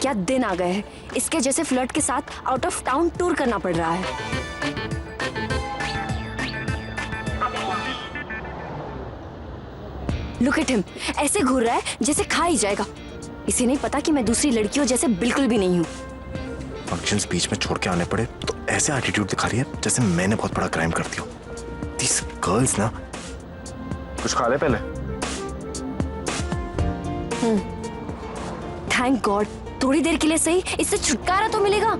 क्या दिन आ गए हैं। इसके जैसे फ्लर्ट के साथ आउट ऑफ टाउन टूर करना पड़ रहा है। लुक एट हिम, ऐसे घूर रहा है जैसे खा ही जाएगा। इसे नहीं पता कि मैं दूसरी लड़कियों जैसे बिल्कुल भी नहीं हूँ। फंक्शंस बीच में छोड़ के आने पड़े तो ऐसे एटीट्यूड दिखा रही है जैसे मैंने बहुत बड़ा क्राइम कर दिया। These girls ना। कुछ खा ले पहले। थैंक गॉड, थोड़ी देर के लिए सही इससे छुटकारा तो मिलेगा।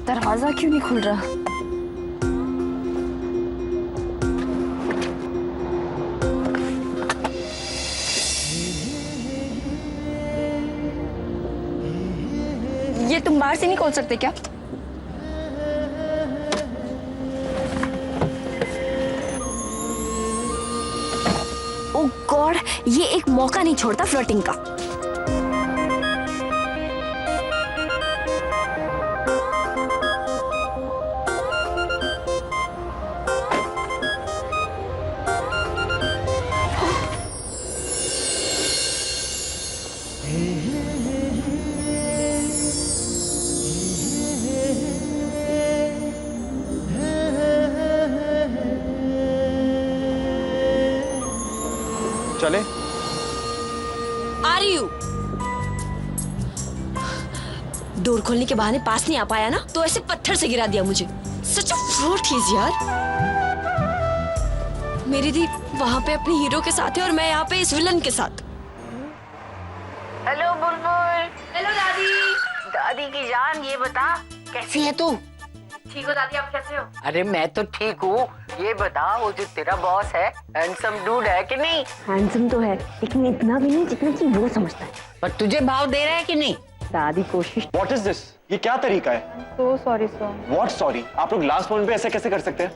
दरवाजा क्यों नहीं खुल रहा? ये तुम बाहर से नहीं खोल सकते क्या? ओह गॉड, ये एक मौका नहीं छोड़ता फ्लर्टिंग का। चले? आ रही हूँ। डोर खोलने के बहाने पास नहीं आ पाया ना, तो ऐसे पत्थर से गिरा दिया मुझे। सच अ फ्रॉड ही इज यार। मेरी दी वहां पे अपने हीरो के साथ है और मैं यहाँ पे इस विलन के साथ। हेलो बुलबुल। हेलो दादी। दादी की जान, ये बता कैसी है तू? ठीक हो दादी, आप कैसे हो? अरे मैं तो ठीक हूँ। ये बता, वो जो तेरा बॉस है हैंडसम डूड है कि नहीं? हैंडसम तो है, लेकिन इतना भी नहीं जितना कि वो समझता है। पर तुझे भाव दे रहा है कि नहीं? दादी कोशिश। What is this? ये क्या तरीका है? So sorry sir। What sorry? आप लोग लास्ट मोमेंट पे ऐसे कैसे कर सकते हैं?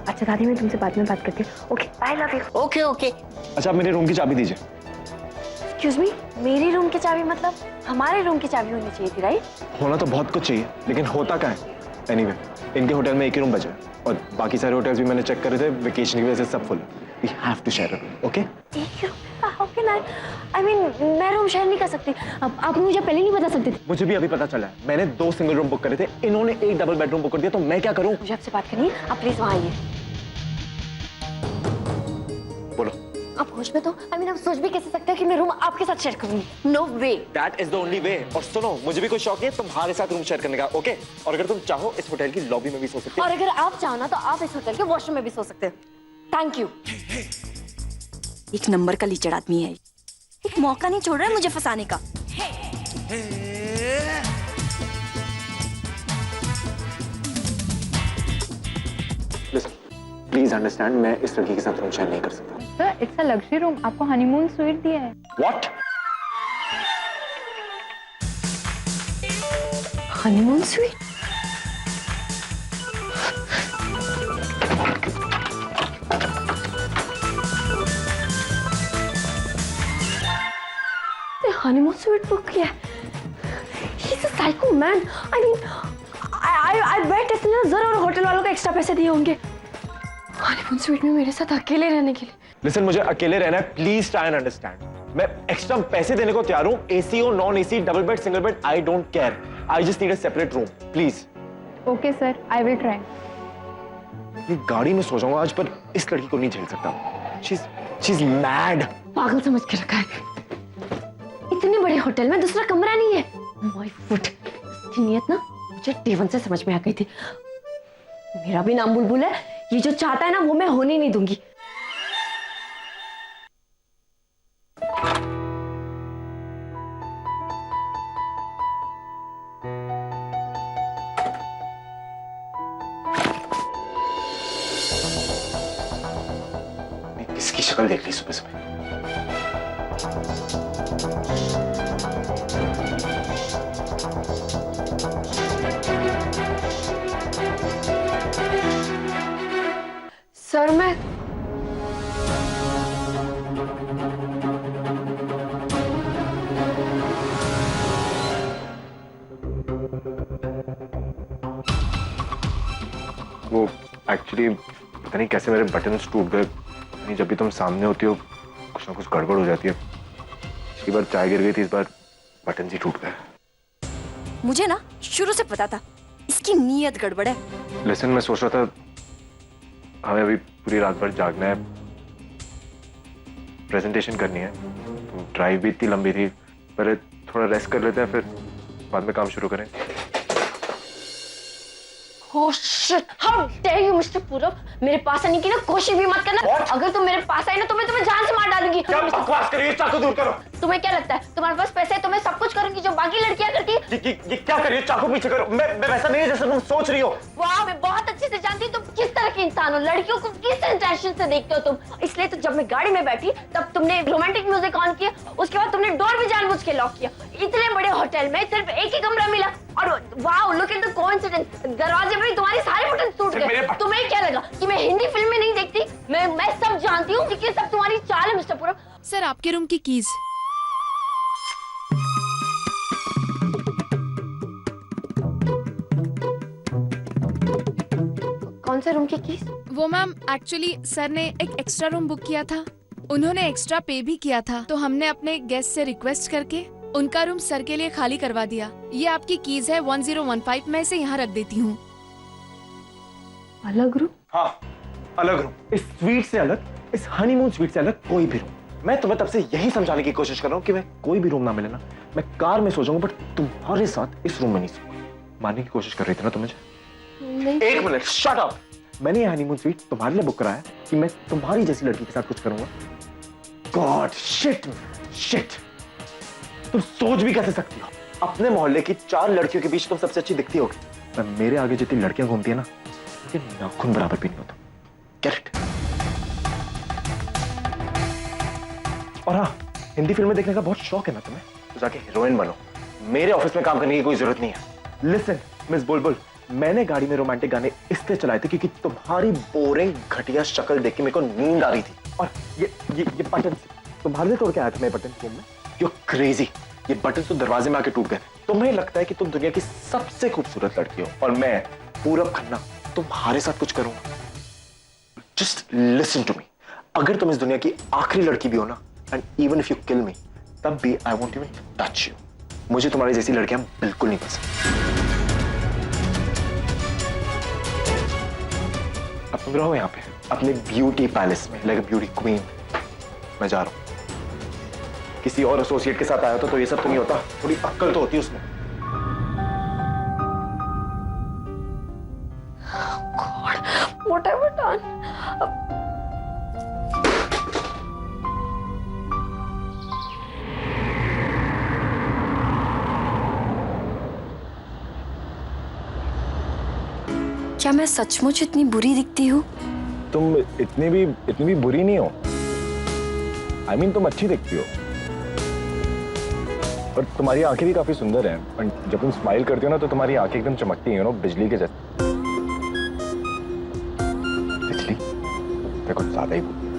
अच्छा दादी, मैं तुमसे बाद में बात करती हूँ। Okay, I love you. Okay okay. अच्छा, आप मेरे रूम की चाबी दीजिए। एक्सक्यूज मी, मेरी रूम की चाबी मतलब हमारे रूम की चाबी होनी चाहिए थी, राइट? होना तो बहुत कुछ चाहिए, लेकिन होता क्या है? Anyway, इनके होटल में एक ही रूम बचा है और बाकी सारे होटल्स भी मैंने चेक करे थे, वेकेशन की वजह से सब फुल है। We have to share a room, okay? एक ही room? How can I? I mean मैं रूम शेयर नहीं कर सकती। अब आप मुझे पहले नहीं बता सकते थे। मुझे भी अभी पता चला है। मैंने 2 सिंगल रूम बुक करे थे, इन्होंने एक डबल बेडरूम बुक कर दिया, तो मैं क्या करूं? मुझे आपसे बात करनी है, आप प्लीज वहाँ आइए। बोलो। आप होश में तो आई मीन आप सोच भी कैसे सकते हो कि मैं रूम आपके साथ शेयर करूंगी? No way. That is the only way। और सुनो, मुझे भी कोई शौक नहीं है तुम्हारे साथ रूम शेयर करने का, ओके? और अगर तुम चाहो इस होटल की लॉबी में भी सो सकते हो। और अगर आप चाहो ना तो आप इस होटल के वॉशरूम में भी सो सकते हो। Thank you. एक नंबर का लीचड़ आदमी है, एक मौका नहीं छोड़ रहा है मुझे फंसाने का। Listen, please understand, मैं इस लड़की के साथ रूम शेयर नहीं कर सकता। Sir, it's a luxury room, आपको हनीमून स्वीट दिया है। What? Honeymoon sweet? Honeymoon sweet book किया? He's a psycho man. I mean, I bet इसने जरूर होटल वालों को एक्स्ट्रा पैसे दिए होंगे हनीमून स्वीट में मेरे साथ अकेले रहने के लिए। Listen, मुझे अकेले रहना है, प्लीज ट्राई एंड अंडरस्टैंड। मैं एक्स्ट्रा पैसे देने को तैयार हूँ, एसी हो, non AC, double bed, single bed, I don't care. I just need a separate room, please. Okay sir, I will try. ये गाड़ी में सो जाऊंगा आज, पर इस लड़की को नहीं झेल सकता। She's mad। पागल समझ के रखा है। इतने बड़े होटल में दूसरा कमरा नहीं है। My foot। इसकी नीयत ना मुझे day one से समझ में आ गई थी। मेरा भी नाम बुलबुल है, ये जो चाहता है ना वो मैं होने नहीं दूंगी। इसकी शक्ल देख ली सुबह सुबह। सर मैं वो एक्चुअली पता नहीं कैसे मेरे बटन्स टूट गए, नहीं, जब भी तुम सामने होती हो कुछ ना कुछ गड़बड़ हो जाती है। पिछली बार चाय गिर गई थी, इस बार बटन ही टूट गया। मुझे ना शुरू से पता था इसकी नीयत गड़बड़ है। लेकिन मैं सोच रहा था हमें अभी पूरी रात भर जागना है, प्रेजेंटेशन करनी है, ड्राइव भी इतनी लंबी थी, पहले थोड़ा रेस्ट कर लेते हैं फिर बाद में काम शुरू करें। Oh shit! How dare you, Mr. पूरब? मेरे पास आने की ना कोशिश भी मत करना। अगर तुम मेरे पास आई ना तो मैं तुम्हें जान से मार डालूंगी। क्या बकवास कर रही है? चाकू दूर करो। तुम्हें क्या लगता है तुम्हारे पास पैसे है तो मैं सब कुछ करूंगी जो बाकी लड़कियां करती है? ये क्या कर रही है? चाकू पीछे करो। मैं वैसा नहीं है जैसा तुम सोच रही हो। वाह, मैं बहुत अच्छे से जानती हूँ तुम किस तरह के इंसान हो। लड़कियों को किस इंटेंशन से देखते हो तुम। इसलिए तो जब मैं गाड़ी में बैठी तब तुमने रोमांटिक म्यूजिक ऑन किया, उसके बाद तुमने डोर भी जानबूझ के लॉक किया। इतने बड़े होटल में सिर्फ एक ही कमरा मिला और वाह, लुक एट द कोइंसिडेंस, दरवाजे पे तुम्हारे सारे बटन टूट गए। तुम्हें क्या लगा कि मैं हिंदी फिल्म में नहीं देखती? मैं सब जानती हूँ कि सब तुम्हारी चाल है मिस्टर पूरब। सर, आपके रूम की कीज। कौन से रूम की कीज? वो मैम, एक्चुअली सर ने एक एक्स्ट्रा रूम बुक किया था, उन्होंने एक्स्ट्रा पे भी किया था, तो हमने अपने गेस्ट से रिक्वेस्ट करके उनका रूम सर के लिए खाली करवा दिया। ये आपकी कीज है 1015, मैं इसे यहाँ रख देती हूँ। अलग रूम? हाँ, अलग रूम। इस स्वीट से अलग, इस हनीमून स्वीट से अलग कोई भी रूम। मैं तुम्हें तब से यही समझाने की कोशिश कर रहा हूँ कि मैं कोई भी रूम ना मिले ना, मैं कार में सो जाऊंगा, बट तुम्हारे साथ इस रूम में नहीं सोऊंगा। मानने की कोशिश कर रही थी ना तुम मुझे? नहीं। एक मिनट, शट अप। मैंने ये हनीमून स्वीट तुम्हारे लिए बुक कराया कि मैं तुम्हारी जैसी लड़की के साथ कुछ करूंगा। God, shit shit. तुम सोच भी कैसे सकती हो? अपने मोहल्ले की 4 लड़कियों के बीच तुम सबसे अच्छी दिखती होगी, पर मेरे आगे जितनी लड़कियां घूमती है ना, उनके नाखून बराबर भी नहीं होता। Get it? और हाँ, हिंदी फिल्में देखने का बहुत शौक है ना तुम्हें, तो जाके हीरोइन बनो। मेरे ऑफिस में काम करने की कोई जरूरत नहीं है। लिसन मिस बुलबुल, मैंने गाड़ी में रोमांटिक गाने इसलिए चलाए थे क्योंकि तुम्हारी बोरिंग घटिया शक्ल देख के मेरे को नींद आ रही थी। और ये बटन तुम्हारे लिए तोड़ के आया था मैं बटन रूम में। यू क्रेजी, ये बटन तो दरवाजे में आके टूट गए। तुम्हें लगता है कि तुम दुनिया की सबसे खूबसूरत लड़की हो और मैं पूरब खन्ना तुम्हारे साथ कुछ करूंगा? जस्ट लिसन टू मी, अगर तुम इस दुनिया की आखिरी लड़की भी हो ना, and even if you kill me, तब भी I won't even touch you. मुझे तुम्हारी जैसी लड़कियां बिल्कुल नहीं पसंद। अब तुम रहो यहाँ पे अपने ब्यूटी पैलेस में लाइक ब्यूटी क्वीन। मैं जा रहा हूं। किसी और एसोसिएट के साथ आया तो ये सब तो नहीं होता, थोड़ी अक्ल तो होती उसमें। God, what have I done? क्या मैं सचमुच इतनी बुरी दिखती हूँ? तुम इतनी भी बुरी नहीं हो। I mean, तुम अच्छी दिखती हो और तुम्हारी आंखें भी काफी सुंदर हैं। और जब तुम स्माइल करती हो ना तो तुम्हारी आंखें एकदम चमकती हैं, बिजली के जैसे। बिजली? मैं कुछ ज्यादा ही बोल दिया।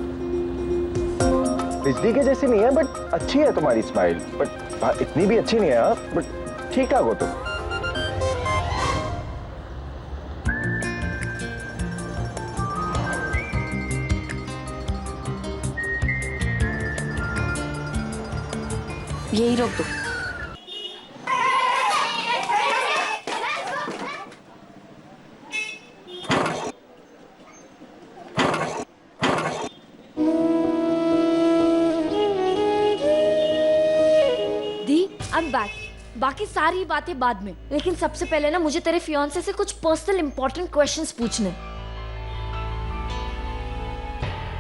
बिजली के जैसी नहीं है बट अच्छी है तुम्हारी स्माइल, बट इतनी भी अच्छी नहीं है, बट ठीक ठाक हो तुम। यही रोक दो। दी, आई एम बैक। बाकी सारी बातें बाद में, लेकिन सबसे पहले ना मुझे तेरे फियांसे से कुछ पर्सनल इंपॉर्टेंट क्वेश्चंस पूछने,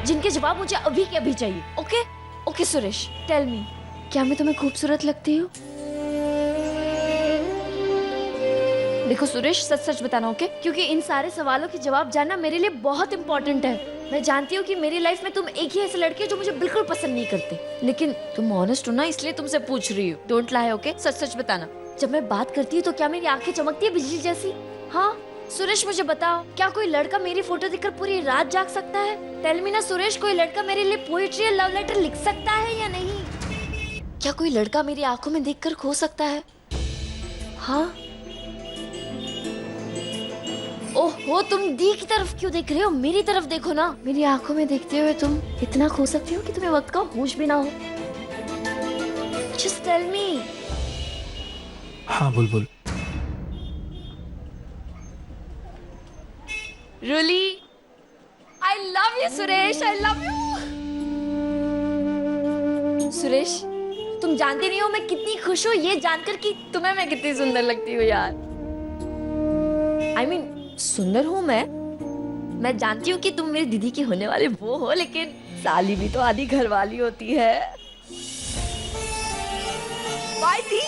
जिनके जवाब मुझे अभी के अभी चाहिए। Okay? Okay Suresh, tell me, क्या मैं तुम्हें खूबसूरत लगती हूँ? देखो सुरेश, सच सच बताना, ओके? क्योंकि इन सारे सवालों के जवाब जानना मेरे लिए बहुत इंपॉर्टेंट है। मैं जानती हूँ कि मेरी लाइफ में तुम एक ही ऐसे लड़के हो जो मुझे बिल्कुल पसंद नहीं करते, लेकिन तुम ऑनेस्ट हो ना, इसलिए तुमसे पूछ रही हूँ। Don't lie, okay? सच सच बताना। जब मैं बात करती हूँ तो क्या मेरी आंखें चमकती है बिजली जैसी? हाँ सुरेश, मुझे बताओ, क्या कोई लड़का मेरी फोटो देखकर पूरी रात जाग सकता है? टेल मी ना सुरेश, कोई लड़का मेरे लिए पोएट्री या लव लेटर लिख सकता है या नहीं? क्या कोई लड़का मेरी आंखों में देखकर खो सकता है? हाँ? ओह हो तुम दी की तरफ क्यों देख रहे हो? मेरी तरफ देखो ना। मेरी आंखों में देखते हुए तुम इतना खो सकती हो कि तुम्हें वक्त का होश भी ना हो। Just tell me. हाँ बुलबुल। Really? I love you, Suresh. I love you. Suresh, तुम जानती नहीं हो मैं कितनी खुश हूँ ये जानकर कि तुम्हें मैं कितनी सुंदर लगती हूँ यार। I mean, सुंदर हूँ मैं जानती हूँ कि तुम मेरी दीदी की होने वाले वो हो, लेकिन साली भी तो आधी घरवाली होती है। By the.